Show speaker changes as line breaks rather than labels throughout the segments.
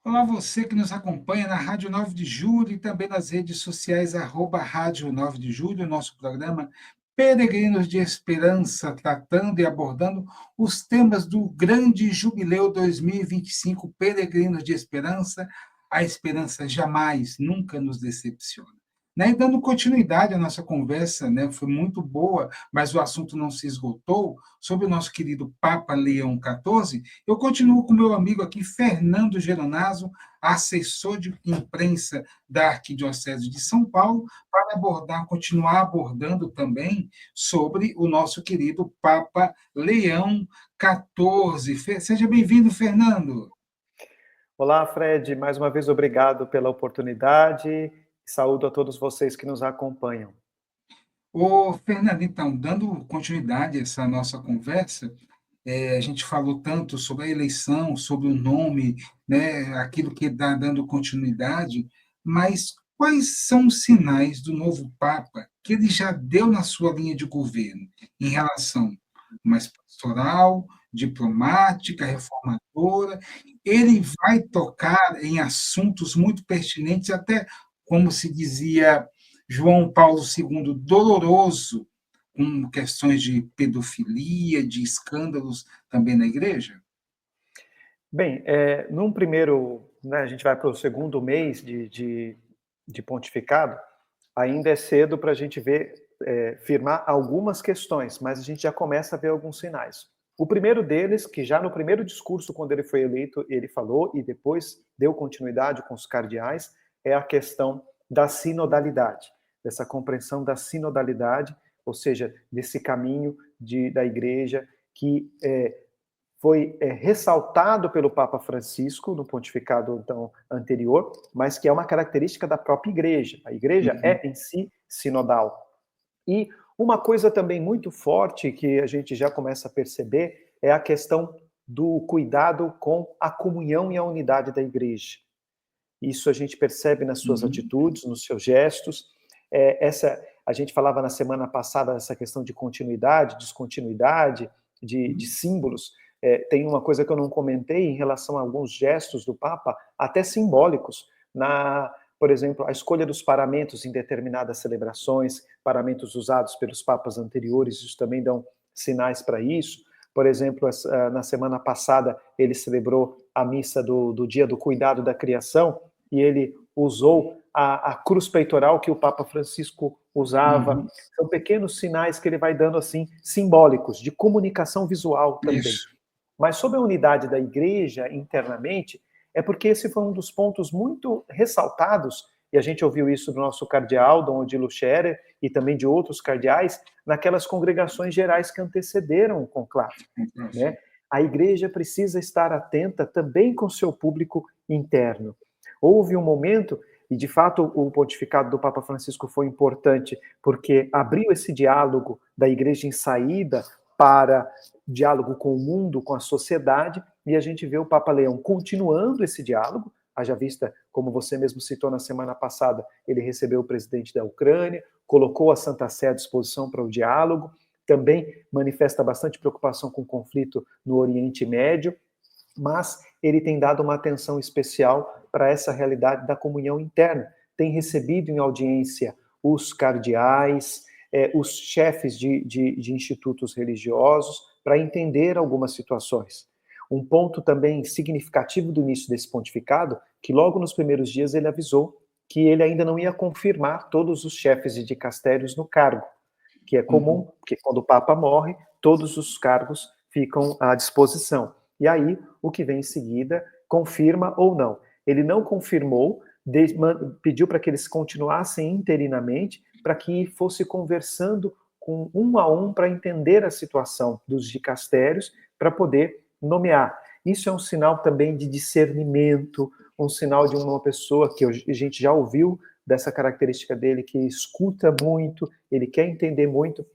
Olá, você que nos acompanha na Rádio 9 de Julho e também nas redes sociais, Rádio 9 de Julho, nosso programa Peregrinos de Esperança, tratando e abordando os temas do Grande Jubileu 2025, Peregrinos de Esperança, a esperança jamais, nunca nos decepciona. Né? E dando continuidade à nossa conversa, né, foi muito boa, mas o assunto não se esgotou, sobre o nosso querido Papa Leão XIV, eu continuo com meu amigo aqui, Fernando Geronaso, assessor de imprensa da Arquidiocese de São Paulo, para continuar abordando também sobre o nosso querido Papa Leão XIV. Seja bem-vindo, Fernando.
Olá, Fred, mais uma vez obrigado pela oportunidade. Saúdo a todos vocês que nos acompanham.
Ô, Fernando, então, dando continuidade a essa nossa conversa, a gente falou tanto sobre a eleição, sobre o nome, né, aquilo que está dando continuidade, mas quais são os sinais do novo Papa que ele já deu na sua linha de governo em relação mais pastoral, diplomática, reformadora? Ele vai tocar em assuntos muito pertinentes, até como se dizia João Paulo II, doloroso, com questões de pedofilia, de escândalos também na igreja?
Bem, num primeiro, né, a gente vai para o segundo mês de pontificado, ainda é cedo para a gente ver, firmar algumas questões, mas a gente já começa a ver alguns sinais. O primeiro deles, que já no primeiro discurso, quando ele foi eleito, ele falou e depois deu continuidade com os cardeais, é a questão da sinodalidade, dessa compreensão da sinodalidade, ou seja, desse caminho da igreja que foi ressaltado pelo Papa Francisco no pontificado então, anterior, mas que é uma característica da própria igreja. A igreja
Uhum.
é em si sinodal. E uma coisa também muito forte que a gente já começa a perceber é a questão do cuidado com a comunhão e a unidade da igreja. Isso a gente percebe nas suas
Uhum.
atitudes, nos seus gestos. A gente falava na semana passada essa questão de continuidade, descontinuidade, de símbolos. Tem uma coisa que eu não comentei em relação a alguns gestos do Papa, até simbólicos. Por exemplo, a escolha dos paramentos em determinadas celebrações, paramentos usados pelos papas anteriores, isso também dão sinais para isso. Por exemplo, na semana passada, ele celebrou a missa do Dia do Cuidado da Criação, e ele usou a cruz peitoral que o Papa Francisco usava.
Uhum.
São pequenos sinais que ele vai dando assim, simbólicos, de comunicação visual também.
Isso.
Mas sobre a unidade da igreja internamente, é porque esse foi um dos pontos muito ressaltados, e a gente ouviu isso do nosso cardeal, Dom Odilo Scherer, e também de outros cardeais, naquelas congregações gerais que antecederam o conclave, né? A igreja precisa estar atenta também com seu público interno. Houve um momento, e de fato o pontificado do Papa Francisco foi importante, porque abriu esse diálogo da igreja em saída para diálogo com o mundo, com a sociedade, e a gente vê o Papa Leão continuando esse diálogo, haja vista, como você mesmo citou na semana passada, ele recebeu o presidente da Ucrânia, colocou a Santa Sé à disposição para o diálogo, também manifesta bastante preocupação com o conflito no Oriente Médio, mas ele tem dado uma atenção especial para essa realidade da comunhão interna. Tem recebido em audiência os cardeais, os chefes de institutos religiosos, para entender algumas situações. Um ponto também significativo do início desse pontificado, que logo nos primeiros dias ele avisou que ele ainda não ia confirmar todos os chefes de dicastérios no cargo, que é
Uhum.
comum, porque quando o Papa morre, todos os cargos ficam à disposição. E aí, o que vem em seguida, confirma ou não. Ele não confirmou, pediu para que eles continuassem interinamente, para que fosse conversando com um a um para entender a situação dos dicastérios, para poder nomear. Isso é um sinal também de discernimento, um sinal de uma pessoa que a gente já ouviu dessa característica dele, que escuta muito, ele quer entender muito.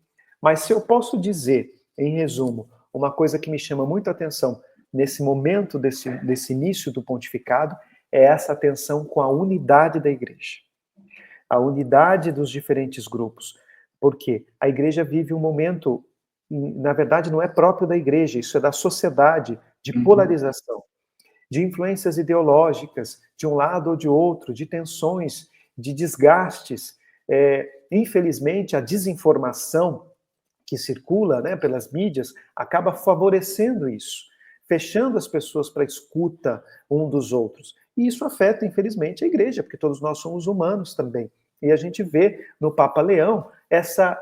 Mas se eu posso dizer, em resumo, uma coisa que me chama muito a atenção nesse momento desse início do pontificado, é essa atenção com a unidade da igreja. A unidade dos diferentes grupos. Porque a igreja vive um momento, na verdade, não é próprio da igreja, isso é da sociedade, de
Uhum.
polarização. de influências ideológicas, de um lado ou de outro, de tensões, de desgastes. Infelizmente, a desinformação que circula, né, pelas mídias acaba favorecendo isso, fechando as pessoas para a escuta um dos outros. E isso afeta, infelizmente, a igreja, porque todos nós somos humanos também. E a gente vê no Papa Leão essa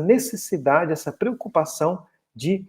necessidade, essa preocupação de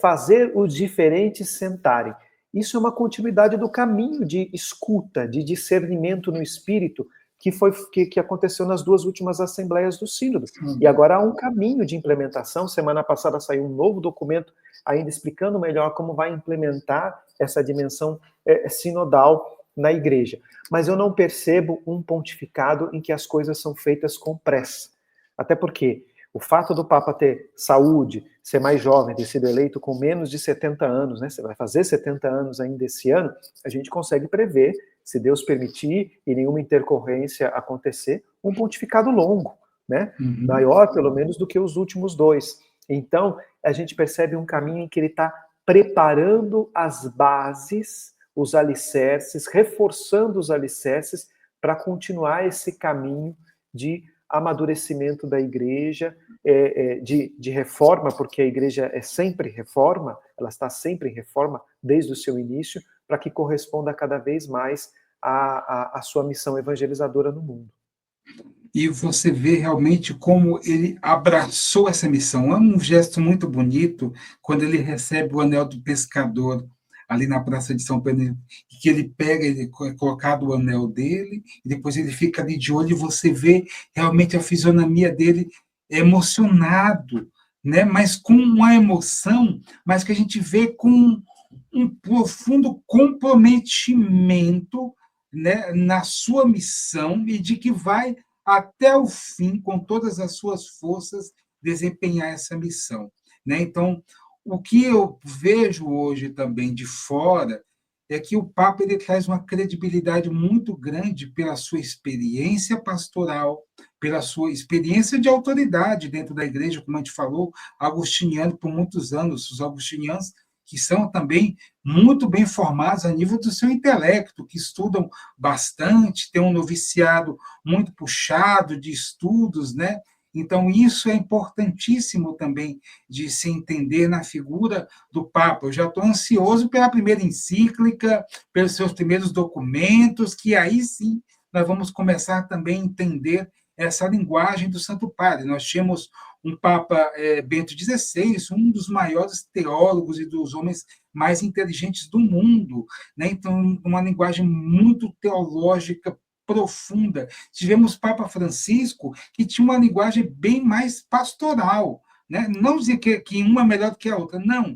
fazer os diferentes sentarem. Isso é uma continuidade do caminho de escuta, de discernimento no espírito, que aconteceu nas duas últimas assembleias do Sínodo. E agora há um caminho de implementação. Semana passada saiu um novo documento ainda explicando melhor como vai implementar essa dimensão sinodal na igreja. Mas eu não percebo um pontificado em que as coisas são feitas com pressa. Até porque o fato do Papa ter saúde, ser mais jovem, ter sido eleito com menos de 70 anos, né? Você vai fazer 70 anos ainda esse ano, a gente consegue prever, se Deus permitir e nenhuma intercorrência acontecer, um pontificado longo, né? Maior, pelo menos, do que os últimos dois. Então, a gente percebe um caminho em que ele está preparando as bases, os alicerces, reforçando os alicerces para continuar esse caminho de amadurecimento da igreja, de reforma, porque a igreja é sempre reforma, ela está sempre em reforma desde o seu início, para que corresponda cada vez mais à sua missão evangelizadora no mundo.
E você vê realmente como ele abraçou essa missão. É um gesto muito bonito quando ele recebe o anel do pescador ali na Praça de São Pedro, que ele pega, ele é colocado o anel dele, e depois ele fica ali de olho e você vê realmente a fisionomia dele emocionado, né? Mas com uma emoção, mas que a gente vê com um profundo comprometimento, né, na sua missão e de que vai até o fim, com todas as suas forças, desempenhar essa missão, né? Então, o que eu vejo hoje também de fora é que o Papa ele traz uma credibilidade muito grande pela sua experiência pastoral, pela sua experiência de autoridade dentro da igreja, como a gente falou, agostiniano por muitos anos, os agostinianos que são também muito bem formados a nível do seu intelecto, que estudam bastante, têm um noviciado muito puxado de estudos, né? Então, isso é importantíssimo também de se entender na figura do Papa. Eu já estou ansioso pela primeira encíclica, pelos seus primeiros documentos, que aí sim nós vamos começar também a entender essa linguagem do Santo Padre. Nós tínhamos um Papa Bento XVI, um dos maiores teólogos e dos homens mais inteligentes do mundo, né? Então, uma linguagem muito teológica, profunda. Tivemos Papa Francisco, que tinha uma linguagem bem mais pastoral, né? Não dizer que uma é melhor do que a outra, não,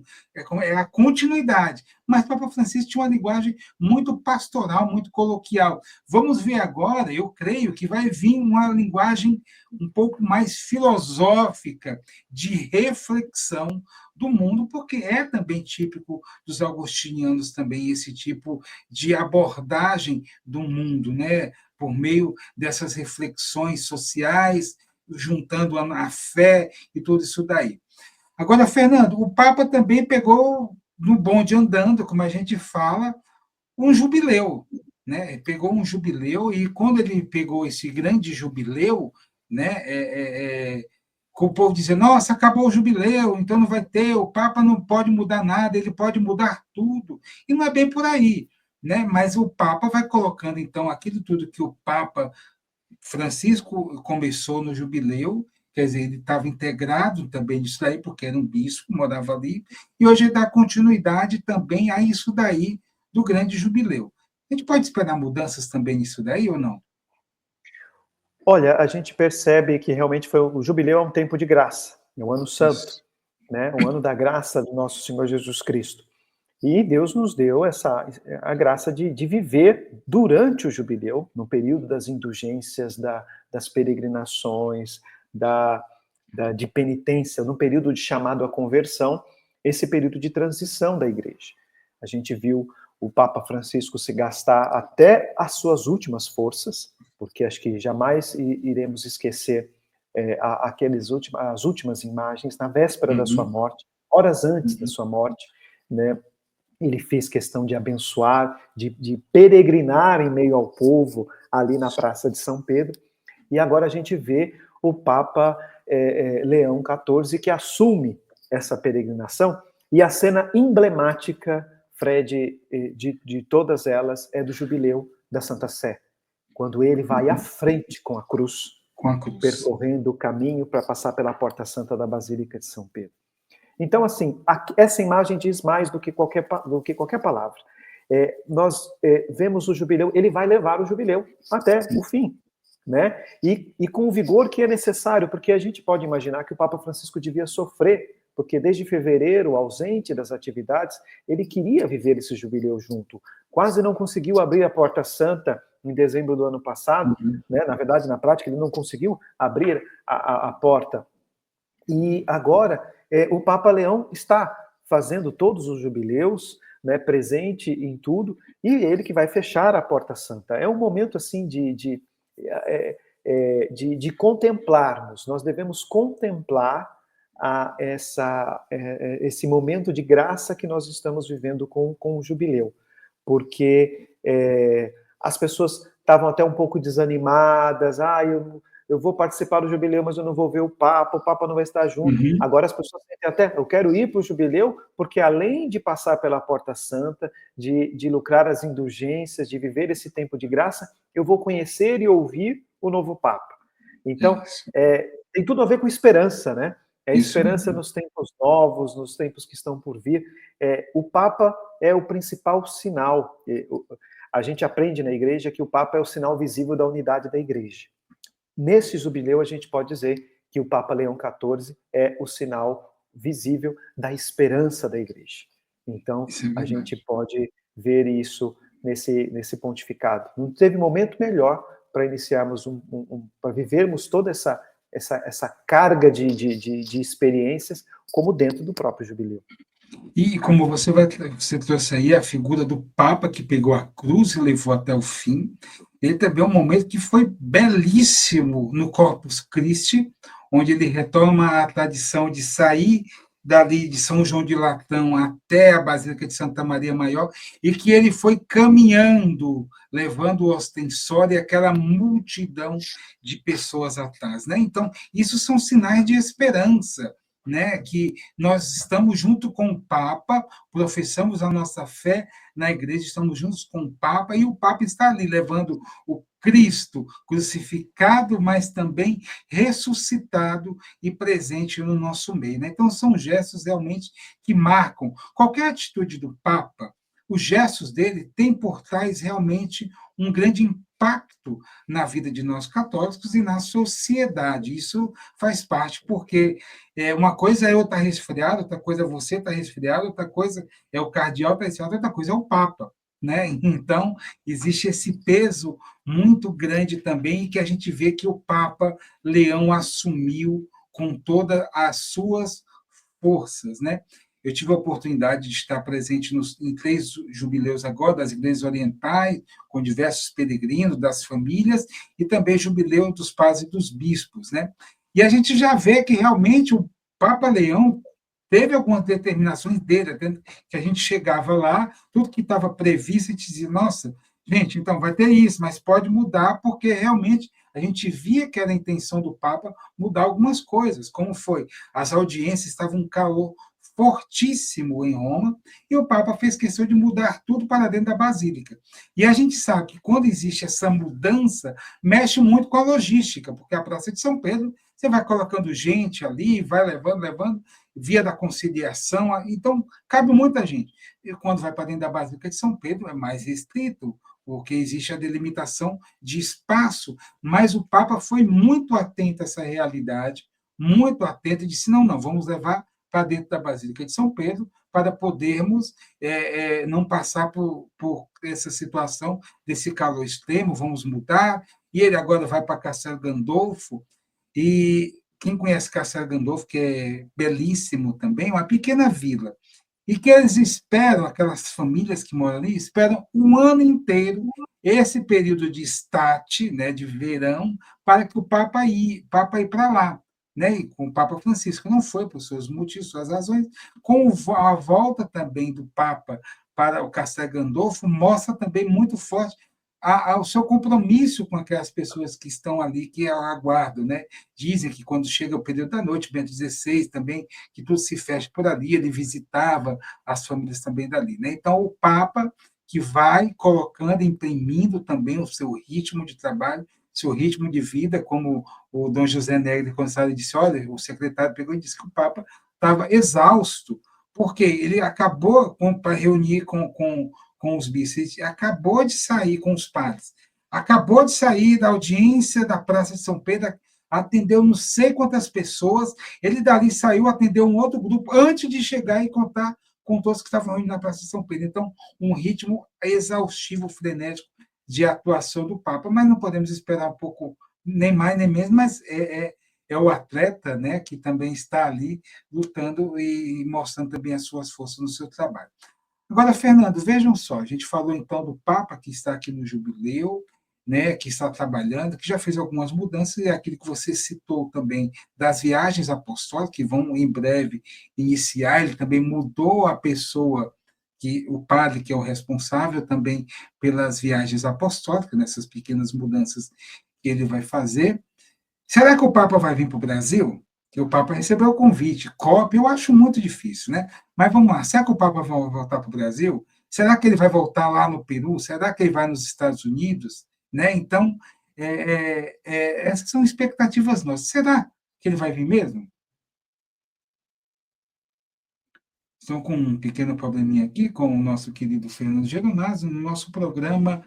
é a continuidade. Mas Papa Francisco tinha uma linguagem muito pastoral, muito coloquial. Vamos ver agora, eu creio que vai vir uma linguagem um pouco mais filosófica, de reflexão do mundo, porque é também típico dos agostinianos também esse tipo de abordagem do mundo, né? Por meio dessas reflexões sociais, juntando a fé e tudo isso daí. Agora, Fernando, o Papa também pegou no bonde andando, como a gente fala, um jubileu, né? Pegou um jubileu e quando ele pegou esse grande jubileu, né? Com o povo dizendo, nossa, acabou o jubileu, então não vai ter, o Papa não pode mudar nada, ele pode mudar tudo. E não é bem por aí, né? Mas o Papa vai colocando, então, aquilo tudo que o Papa Francisco começou no jubileu, quer dizer, ele estava integrado também nisso daí, porque era um bispo, morava ali, e hoje ele dá continuidade também a isso daí do grande jubileu. A gente pode esperar mudanças também nisso daí ou não?
Olha, a gente percebe que realmente o jubileu é um tempo de graça, é um ano santo,
Isso.
né? Um ano da graça do nosso Senhor Jesus Cristo. E Deus nos deu a graça de viver durante o jubileu, no período das indulgências, das peregrinações, de penitência, no período de chamado à conversão, esse período de transição da igreja. A gente viu o Papa Francisco se gastar até as suas últimas forças, porque acho que jamais iremos esquecer as últimas imagens na véspera da sua morte, horas antes da sua morte, né? ele fez questão de abençoar, de peregrinar em meio ao povo, ali na Praça de São Pedro. E agora a gente vê o Papa Leão XIV, que assume essa peregrinação, e a cena emblemática, Fred, de todas elas, é do Jubileu da Santa Sé, quando ele vai à frente com a cruz,
Com a cruz.
percorrendo o caminho para passar pela Porta Santa da Basílica de São Pedro. Então, assim, essa imagem diz mais do que qualquer palavra. Nós vemos o jubileu, ele vai levar o jubileu até o fim, né? E com o vigor que é necessário, porque a gente pode imaginar que o Papa Francisco devia sofrer, porque desde fevereiro, ausente das atividades, ele queria viver esse jubileu junto. Quase não conseguiu abrir a Porta Santa em dezembro do ano passado, né? Na verdade, na prática, ele não conseguiu abrir a porta. E agora, o Papa Leão está fazendo todos os jubileus, né, presente em tudo, e ele que vai fechar a Porta Santa. É um momento assim de contemplarmos. Nós devemos contemplar esse momento de graça que nós estamos vivendo com o jubileu, porque as pessoas estavam até um pouco desanimadas. Eu vou participar do jubileu, mas eu não vou ver o Papa não vai estar junto. Agora as pessoas sentem até, eu quero ir para o jubileu, porque além de passar pela Porta Santa, de lucrar as indulgências, de viver esse tempo de graça, eu vou conhecer e ouvir o novo Papa. Então, tem tudo a ver com esperança, né? Esperança nos tempos novos, nos tempos que estão por vir. O Papa é o principal sinal. A gente aprende na igreja que o Papa é o sinal visível da unidade da igreja. Nesse jubileu, a gente pode dizer que o Papa Leão XIV é o sinal visível da esperança da igreja. Então, a gente pode ver isso nesse pontificado. Não teve momento melhor para iniciarmos para vivermos toda essa carga de experiências como dentro do próprio jubileu.
E como você trouxe aí a figura do Papa que pegou a cruz e levou até o fim, ele também é um momento que foi belíssimo no Corpus Christi, onde ele retoma a tradição de sair dali de São João de Latão até a Basílica de Santa Maria Maior, e que ele foi caminhando, levando o ostensório e aquela multidão de pessoas atrás, né? Então, isso são sinais de esperança, né, que nós estamos junto com o Papa, professamos a nossa fé na igreja, estamos juntos com o Papa, e o Papa está ali levando o Cristo crucificado, mas também ressuscitado e presente no nosso meio, né? Então, são gestos realmente que marcam. Qualquer atitude do Papa, os gestos dele têm por trás realmente um grande impacto na vida de nós católicos e na sociedade. Isso faz parte, porque uma coisa é eu estar resfriado, outra coisa é você estar resfriado, outra coisa é o cardeal estar resfriado, outra coisa é o Papa, né? Então, existe esse peso muito grande também, que a gente vê que o Papa Leão assumiu com todas as suas forças, né? Eu tive a oportunidade de estar presente em 3 jubileus agora, das igrejas orientais, com diversos peregrinos, das famílias, e também jubileu dos padres e dos bispos, né? E a gente já vê que realmente o Papa Leão teve algumas determinações dele, que a gente chegava lá, tudo que estava previsto, a gente dizia, nossa, gente, então vai ter isso, mas pode mudar, porque realmente a gente via que era a intenção do Papa mudar algumas coisas, como foi, as audiências estavam um calor fortíssimo em Roma, e o Papa fez questão de mudar tudo para dentro da Basílica. E a gente sabe que quando existe essa mudança, mexe muito com a logística, porque a Praça de São Pedro, você vai colocando gente ali, vai levando, via da conciliação, então cabe muita gente. E quando vai para dentro da Basílica de São Pedro, é mais restrito, porque existe a delimitação de espaço, mas o Papa foi muito atento a essa realidade, muito atento, e disse, não, vamos levar para dentro da Basílica de São Pedro, para podermos não passar por essa situação desse calor extremo, vamos mudar. E ele agora vai para Castel Gandolfo, e quem conhece Castel Gandolfo, que é belíssimo também, uma pequena vila, e que eles esperam, aquelas famílias que moram ali, esperam um ano inteiro, esse período de estate, né, de verão, para que o Papa ir para lá, né, e com o Papa Francisco. Não foi por seus motivos, suas razões. Com a volta também do Papa para o Castel Gandolfo, mostra também muito forte o seu compromisso com aquelas pessoas que estão ali, que aguardam, né? Dizem que quando chega o período da noite, Bento XVI também, que tudo se fecha por ali, ele visitava as famílias também dali, né? Então, o Papa que vai colocando, imprimindo também o seu ritmo de trabalho, seu ritmo de vida, como o Dom José Negri, quando saiu, disse, olha, o secretário pegou e disse que o Papa estava exausto, porque ele acabou para reunir com os bispos, ele acabou de sair com os padres, acabou de sair da audiência da Praça de São Pedro, atendeu não sei quantas pessoas, ele dali saiu, atendeu um outro grupo, antes de chegar e contar com todos que estavam reunidos na Praça de São Pedro. Então, um ritmo exaustivo, frenético de atuação do Papa, mas não podemos esperar um pouco, nem mais nem menos, mas é o atleta, né, que também está ali lutando e mostrando também as suas forças no seu trabalho. Agora, Fernando, vejam só, a gente falou então do Papa que está aqui no jubileu, né, que está trabalhando, que já fez algumas mudanças, e aquilo que você citou também das viagens apostólicas, que vão em breve iniciar, ele também mudou a pessoa, que o padre que é o responsável também pelas viagens apostólicas, nessas pequenas mudanças que ele vai fazer. Será que o Papa vai vir para o Brasil? Que o Papa recebeu o convite, cópia, eu acho muito difícil, né? Mas vamos lá, será que o Papa vai voltar para o Brasil? Será que ele vai voltar lá no Peru? Será que ele vai nos Estados Unidos? Né? Então, essas são expectativas nossas. Será que ele vai vir mesmo? Estou com um pequeno probleminha aqui com o nosso querido Fernando Geronazzi, no nosso programa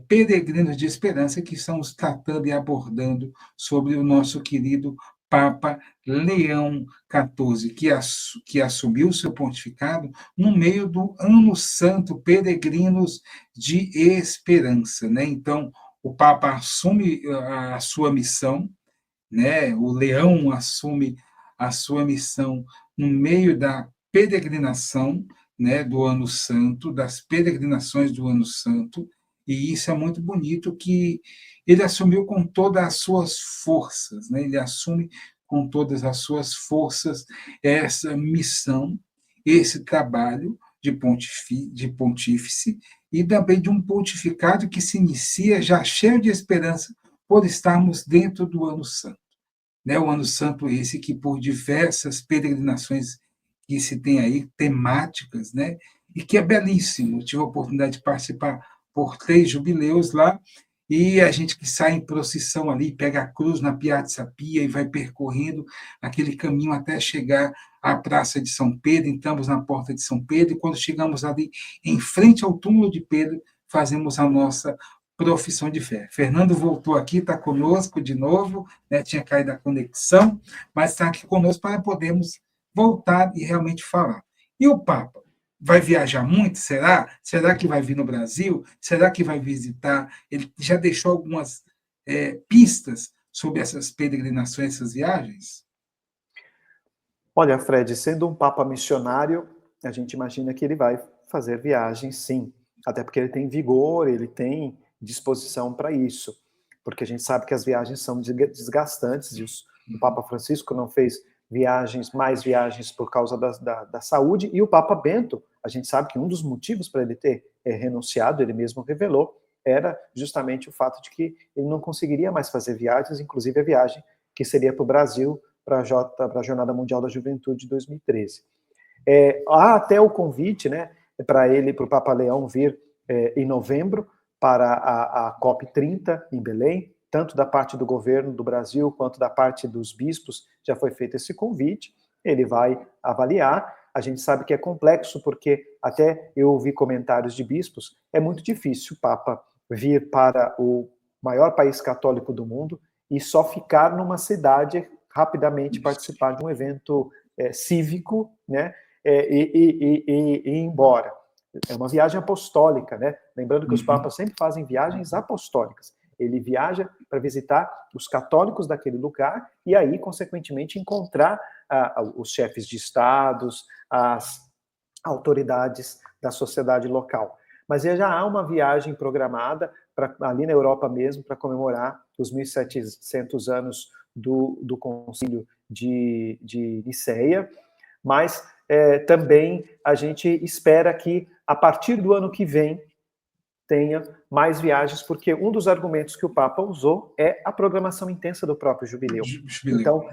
Peregrinos de Esperança, que estamos tratando e abordando sobre o nosso querido Papa Leão XIV, que assumiu o seu pontificado no meio do Ano Santo, Peregrinos de Esperança. Né? Então, o Papa assume a sua missão, né? O Leão assume a sua missão no meio da peregrinação, né, do Ano Santo, das peregrinações do Ano Santo, e isso é muito bonito que ele assumiu com todas as suas forças, né? Ele assume com todas as suas forças essa missão, esse trabalho de pontífice e também de um pontificado que se inicia já cheio de esperança por estarmos dentro do Ano Santo, né? O Ano Santo esse que por diversas peregrinações que se tem aí, temáticas, né? E que é belíssimo. Eu tive a oportunidade de participar por 3 jubileus lá, e a gente que sai em procissão ali, pega a cruz na Piazza Pia e vai percorrendo aquele caminho até chegar à Praça de São Pedro, entramos na Porta de São Pedro, e quando chegamos ali em frente ao túmulo de Pedro, fazemos a nossa profissão de fé. Fernando voltou aqui, está conosco de novo, né? Tinha caído a conexão, mas está aqui conosco para podermos voltar e realmente falar. E o Papa? Vai viajar muito? Será? Será que vai vir no Brasil? Será que vai visitar? Ele já deixou algumas pistas sobre essas peregrinações, essas viagens?
Olha, Fred, sendo um papa missionário, a gente imagina que ele vai fazer viagens, sim. Até porque ele tem vigor, ele tem disposição para isso. Porque a gente sabe que as viagens são desgastantes, e o Papa Francisco não fez mais viagens por causa da saúde, e o Papa Bento, a gente sabe que um dos motivos para ele ter renunciado, ele mesmo revelou, era justamente o fato de que ele não conseguiria mais fazer viagens, inclusive a viagem que seria para o Brasil, para a Jornada Mundial da Juventude de 2013. Há até o convite, né, para o Papa Leão vir em novembro para a COP30 em Belém, tanto da parte do governo do Brasil quanto da parte dos bispos, já foi feito esse convite, ele vai avaliar. A gente sabe que é complexo, porque até eu ouvi comentários de bispos, é muito difícil o Papa vir para o maior país católico do mundo e só ficar numa cidade rapidamente participar de um evento cívico, né, e ir embora. É uma viagem apostólica, né? Lembrando que os papas sempre fazem viagens apostólicas. Ele viaja para visitar os católicos daquele lugar e aí, consequentemente, encontrar os chefes de estados, as autoridades da sociedade local. Mas já há uma viagem programada ali na Europa mesmo para comemorar os 1700 anos do Concílio de Nicéia, mas também a gente espera que, a partir do ano que vem, tenha mais viagens, porque um dos argumentos que o Papa usou é a programação intensa do próprio jubileu. Então,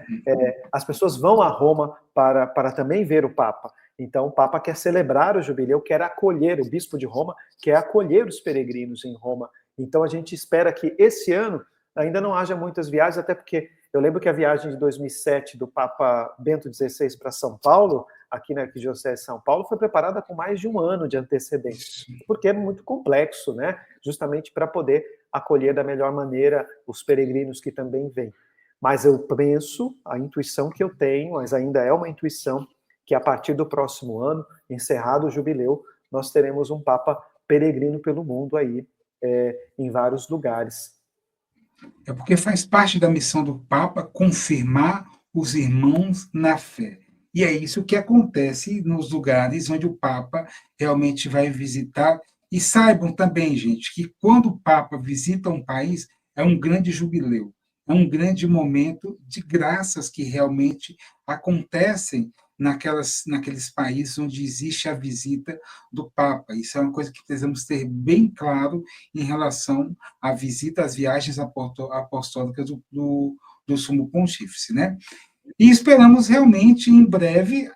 as pessoas vão a Roma para também ver o Papa. Então, o Papa quer celebrar o jubileu, quer acolher, o bispo de Roma quer acolher os peregrinos em Roma. Então, a gente espera que esse ano ainda não haja muitas viagens, até porque eu lembro que a viagem de 2007 do Papa Bento XVI para São Paulo, aqui na Arquidiocese de São Paulo, foi preparada com mais de um ano de antecedência, porque é muito complexo, né? Justamente para poder acolher da melhor maneira os peregrinos que também vêm. Mas eu penso, a intuição que eu tenho, mas ainda é uma intuição, que a partir do próximo ano, encerrado o jubileu, nós teremos um Papa peregrino pelo mundo aí, em vários lugares.
É porque faz parte da missão do Papa confirmar os irmãos na fé. E é isso que acontece nos lugares onde o Papa realmente vai visitar. E saibam também, gente, que quando o Papa visita um país, é um grande jubileu, é um grande momento de graças que realmente acontecem naqueles países onde existe a visita do Papa. Isso é uma coisa que precisamos ter bem claro em relação à visita, às viagens apostólicas do Sumo Pontífice, né? E esperamos realmente, em breve,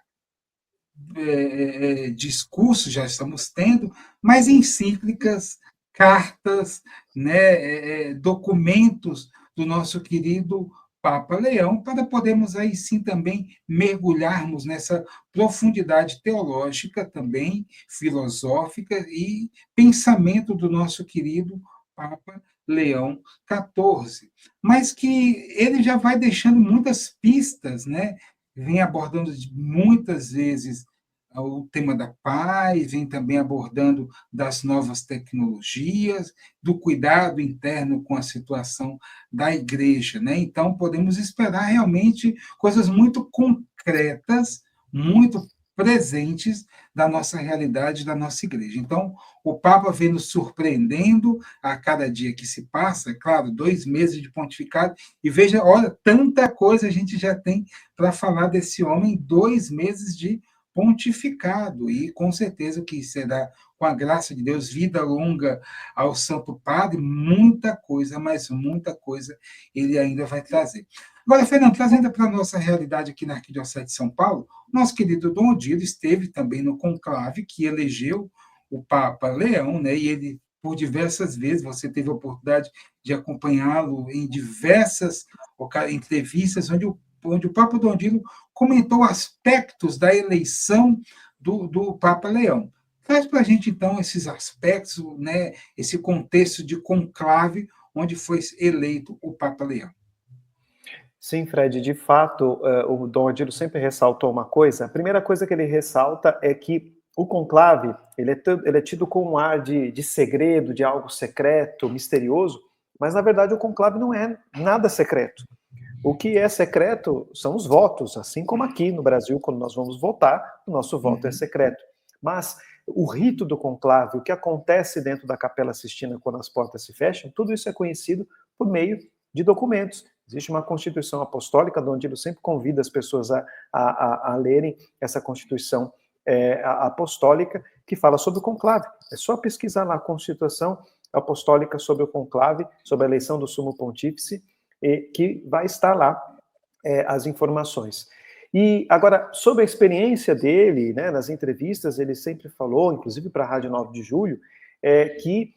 discursos, já estamos tendo, mas encíclicas, cartas, né, documentos do nosso querido Papa Leão, para podermos aí sim também mergulharmos nessa profundidade teológica também, filosófica e pensamento do nosso querido Papa Leão XIV, mas que ele já vai deixando muitas pistas, né? Vem abordando muitas vezes o tema da paz, vem também abordando das novas tecnologias, do cuidado interno com a situação da igreja, né? Então, podemos esperar realmente coisas muito concretas, muito presentes da nossa realidade, da nossa igreja. Então, o Papa vem nos surpreendendo a cada dia que se passa, é claro, 2 meses de pontificado, e veja, olha, tanta coisa a gente já tem para falar desse homem, 2 meses de pontificado, e com certeza que será, com a graça de Deus, vida longa ao Santo Padre, muita coisa, mas muita coisa ele ainda vai trazer. Agora, Fernando, trazendo para a nossa realidade aqui na Arquidiocese de São Paulo, nosso querido Dom Odilo esteve também no conclave que elegeu o Papa Leão, né? E ele, por diversas vezes, você teve a oportunidade de acompanhá-lo em diversas entrevistas, onde o Papa Dom Odilo comentou aspectos da eleição do Papa Leão. Traz para a gente, então, esses aspectos, né, esse contexto de conclave onde foi eleito o Papa Leão.
Sim, Fred, de fato, o Dom Odilo sempre ressaltou uma coisa. A primeira coisa que ele ressalta é que o conclave, ele é tido com um ar de segredo, de algo secreto, misterioso, mas na verdade o conclave não é nada secreto. O que é secreto são os votos, assim como aqui no Brasil, quando nós vamos votar, o nosso voto é secreto. Mas o rito do conclave, o que acontece dentro da Capela Sistina quando as portas se fecham, tudo isso é conhecido por meio de documentos. Existe uma Constituição Apostólica, onde ele sempre convida as pessoas a lerem essa Constituição Apostólica, que fala sobre o conclave. É só pesquisar lá a Constituição Apostólica sobre o conclave, sobre a eleição do Sumo Pontífice, que vai estar lá as informações. E agora, sobre a experiência dele, né, nas entrevistas, ele sempre falou, inclusive para a Rádio 9 de Julho, que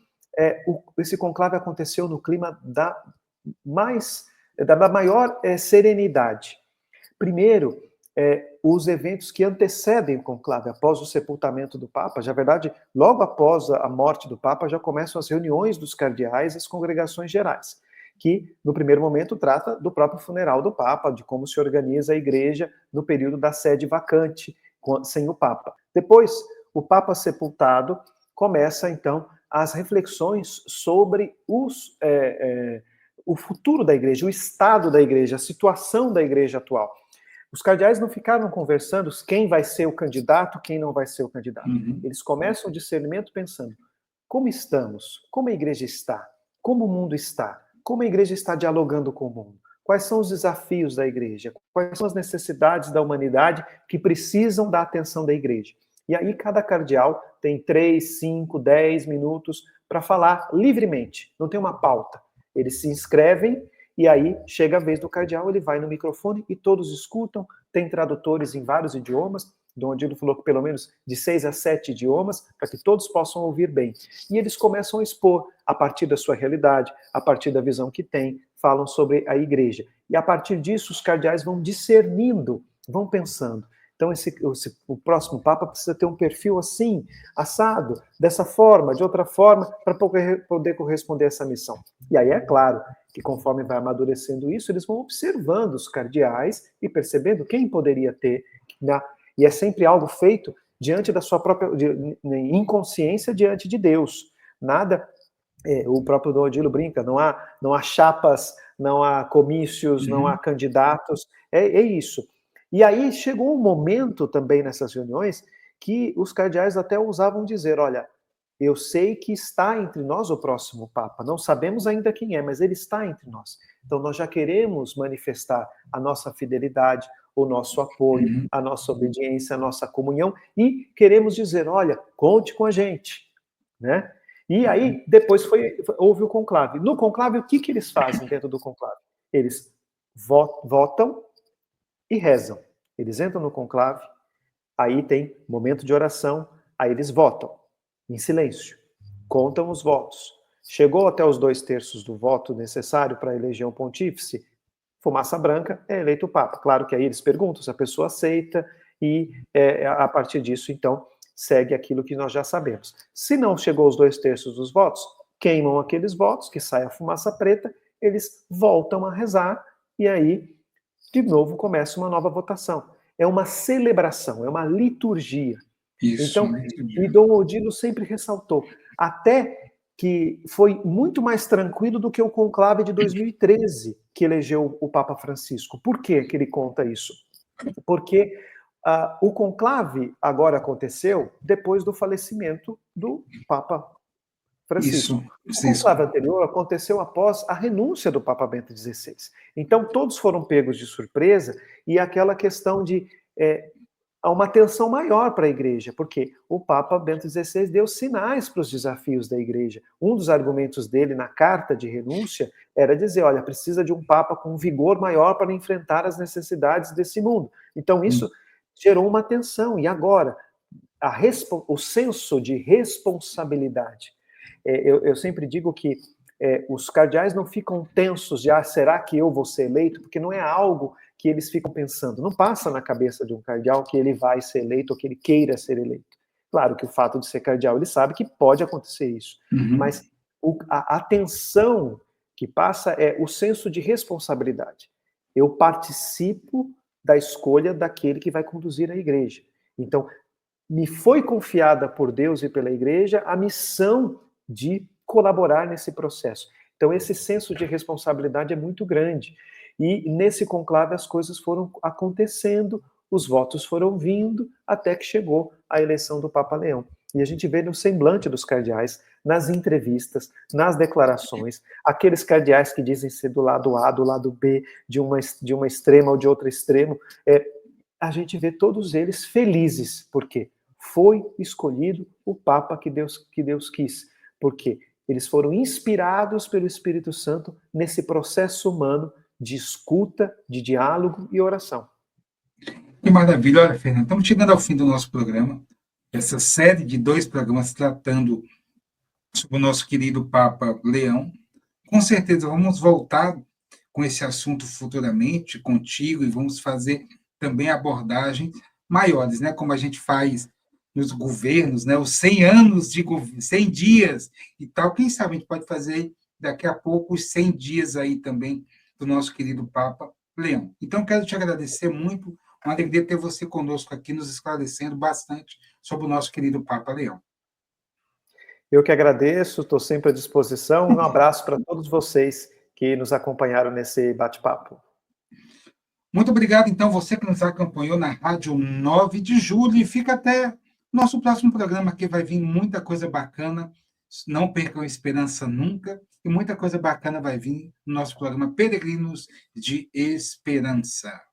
esse conclave aconteceu no clima da maior serenidade. Primeiro, os eventos que antecedem o conclave, após o sepultamento do Papa, já, na verdade, logo após a morte do Papa, já começam as reuniões dos cardeais e as congregações gerais, que, no primeiro momento, trata do próprio funeral do Papa, de como se organiza a igreja no período da sede vacante, sem o Papa. Depois, o Papa sepultado, começa, então, as reflexões sobre o futuro da igreja, o estado da igreja, a situação da igreja atual. Os cardeais não ficaram conversando quem vai ser o candidato, quem não vai ser o candidato. Eles começam o discernimento pensando, como estamos? Como a igreja está? Como o mundo está? como a igreja está dialogando com o mundo? Quais são os desafios da igreja? Quais são as necessidades da humanidade que precisam da atenção da igreja? E aí cada cardeal tem 3, 5, 10 minutos para falar livremente, não tem uma pauta. Eles se inscrevem e aí chega a vez do cardeal, ele vai no microfone e todos escutam, tem tradutores em vários idiomas, Dom Odilo falou que pelo menos de 6 a 7 idiomas, para que todos possam ouvir bem. E eles começam a expor, a partir da sua realidade, a partir da visão que tem, falam sobre a igreja. E a partir disso, os cardeais vão discernindo, vão pensando. Então, o próximo Papa precisa ter um perfil assim, assado, dessa forma, de outra forma, para poder corresponder a essa missão. E aí, é claro, que conforme vai amadurecendo isso, eles vão observando os cardeais e percebendo quem poderia ter, e é sempre algo feito diante da sua própria inconsciência diante de Deus. Nada, o próprio Dom Odilo brinca, não há chapas, não há comícios, não há candidatos, é isso. E aí chegou um momento também nessas reuniões que os cardeais até ousavam dizer, olha, eu sei que está entre nós o próximo Papa, não sabemos ainda quem é, mas ele está entre nós. Então nós já queremos manifestar a nossa fidelidade, o nosso apoio, a nossa obediência, a nossa comunhão, e queremos dizer, olha, conte com a gente, né? E aí, depois houve o conclave. No conclave, o que eles fazem dentro do conclave? Eles votam e rezam. Eles entram no conclave, aí tem momento de oração, aí eles votam, em silêncio, contam os votos. Chegou até os 2/3 do voto necessário para eleger um pontífice, fumaça branca, é eleito o Papa. Claro que aí eles perguntam se a pessoa aceita e a partir disso, então, segue aquilo que nós já sabemos. Se não chegou aos 2/3 dos votos, queimam aqueles votos, que sai a fumaça preta, eles voltam a rezar e aí, de novo, começa uma nova votação. É uma celebração, é uma liturgia.
Isso,
então, e Dom Odilo sempre ressaltou, até que foi muito mais tranquilo do que o conclave de 2013, que elegeu o Papa Francisco. Por que ele conta isso? Porque o conclave agora aconteceu depois do falecimento do Papa Francisco. O conclave anterior aconteceu após a renúncia do Papa Bento XVI. Então, todos foram pegos de surpresa e aquela questão de há uma atenção maior para a igreja, porque o Papa Bento XVI deu sinais para os desafios da igreja. Um dos argumentos dele na carta de renúncia era dizer, olha, precisa de um Papa com vigor maior para enfrentar as necessidades desse mundo. Então isso gerou uma tensão. E agora, o senso de responsabilidade. Eu sempre digo que os cardeais não ficam tensos de, será que eu vou ser eleito? Porque não é algo que eles ficam pensando. Não passa na cabeça de um cardeal que ele vai ser eleito ou que ele queira ser eleito. Claro que o fato de ser cardeal, ele sabe que pode acontecer isso. Mas a atenção que passa é o senso de responsabilidade. Eu participo da escolha daquele que vai conduzir a igreja. Então, me foi confiada por Deus e pela igreja a missão de colaborar nesse processo. Então, esse senso de responsabilidade é muito grande. E nesse conclave as coisas foram acontecendo, os votos foram vindo, até que chegou a eleição do Papa Leão. E a gente vê no semblante dos cardeais, nas entrevistas, nas declarações, aqueles cardeais que dizem ser do lado A, do lado B, de uma extrema ou de outro extremo, a gente vê todos eles felizes, porque foi escolhido o Papa que Deus quis, porque eles foram inspirados pelo Espírito Santo nesse processo humano de escuta, de diálogo e oração.
Que maravilha. Olha, Fernando, estamos chegando ao fim do nosso programa, essa série de 2 programas tratando sobre o nosso querido Papa Leão. Com certeza vamos voltar com esse assunto futuramente contigo e vamos fazer também abordagens maiores, né? Como a gente faz nos governos, né? Os 100 anos de 100 dias e tal. Quem sabe a gente pode fazer daqui a pouco os 100 dias aí também do nosso querido Papa Leão. Então, quero te agradecer muito, uma alegria ter você conosco aqui, nos esclarecendo bastante sobre o nosso querido Papa Leão.
Eu que agradeço, estou sempre à disposição. Um abraço para todos vocês que nos acompanharam nesse bate-papo.
Muito obrigado, então, você que nos acompanhou na Rádio 9 de Julho, e fica até nosso próximo programa, que vai vir muita coisa bacana Não percam a esperança nunca, e muita coisa bacana vai vir no nosso programa Peregrinos de Esperança.